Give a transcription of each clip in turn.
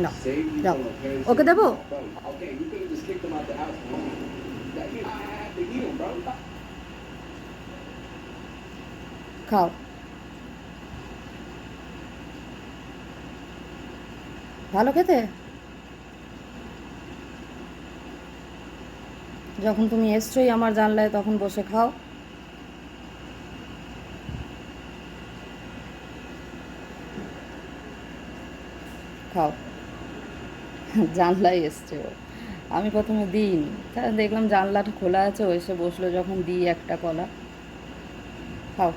না, যাও, ওকে দেবো। খাও। ভালো খেতে। যখন তুমি এসছোই আমার জানলায় তখন বসে খাও। খাও। জানলায় এসছে ও। আমি প্রথমে দিইনি, তা দেখলাম জানলাটা খোলা আছে, ও এসে বসলো যখন দিই একটা কলা। খাও।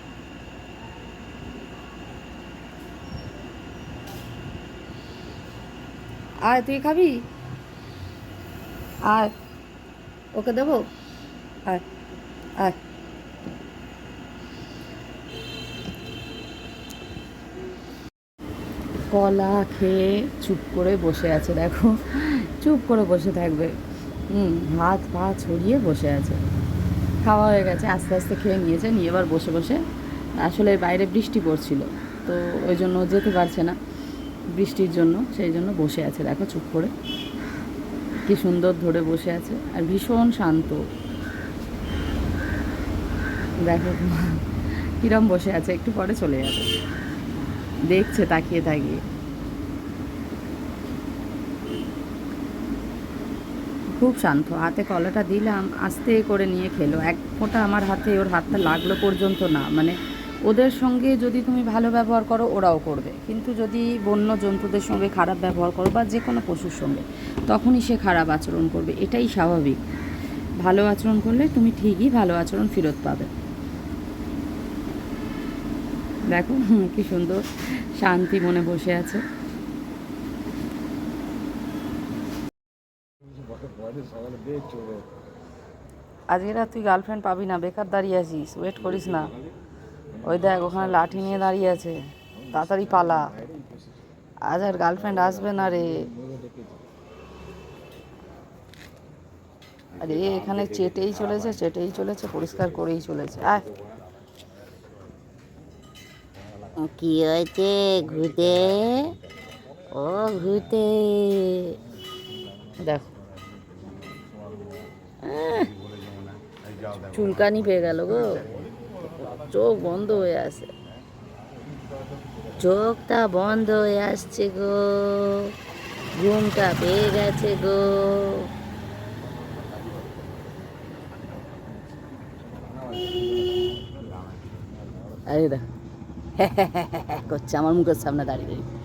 আয়, তুই খাবি? আয়, ওকে দেবো। আয়, আয়। কলা খেয়ে চুপ করে বসে আছে, দেখো, চুপ করে বসে থাকবে। হাত পা ছড়িয়ে বসে আছে। খাওয়া হয়ে গেছে, আস্তে আস্তে খেয়ে নিয়েছে, নিয়ে এবার বসে বসে, আসলে বাইরে বৃষ্টি পড়ছিল, তো ওই জন্য যেতে পারছে না বৃষ্টির জন্য, সেই জন্য বসে আছে, দেখো চুপ করে কি সুন্দর ধরে বসে আছে, আর ভীষণ শান্ত। দেখো কিরম বসে আছে, একটু পরে চলে যাবে, দেখছে তাকিয়ে তাকিয়ে। খুব শান্ত। হাতে কলাটা দিলাম, আস্তে করে নিয়ে খেলো, এক ফোঁটা আমার হাতে, ওর হাতটা লাগলো পর্যন্ত না। মানে ওদের সঙ্গে যদি তুমি ভালো ব্যবহার করো ওরাও করবে, কিন্তু যদি বন্য জন্তুদের সঙ্গে খারাপ ব্যবহার করো বা যে কোনো পশুর সঙ্গে, তখনই সে খারাপ আচরণ করবে, এটাই স্বাভাবিক। ভালো আচরণ করলে তুমি ঠিকই ভালো আচরণ ফেরত পাবে। দেখো কি সুন্দর শান্তি মনে বসে আছে। আজকে রাত তুই গার্লফ্রেন্ড পাবি না, বেকার দাঁড়িয়ে আছিস, ওয়েট করিস না। ওই দেখ ওখানে লাঠি নিয়ে দাঁড়িয়ে আছে, তাড়াতাড়ি পালা, আজ আর গার্লফ্রেন্ড আসবে না রে। আরে এখানে চেটেই চলেছে, চেটেই চলেছে, পরিষ্কার করেই চলেছে। আয়। কি হয়েছে ঘুরতে? ও ঘুরতে, দেখো চুলকানি পেয়ে গেল গো, চোখ বন্ধ হয়ে আসে, চোখটা বন্ধ হয়ে আসছে গো, ঘুমটা পেয়ে গেছে গো। আরে দেখো করছে আমার মুখের সামনে দাঁড়িয়ে দাঁড়িয়ে।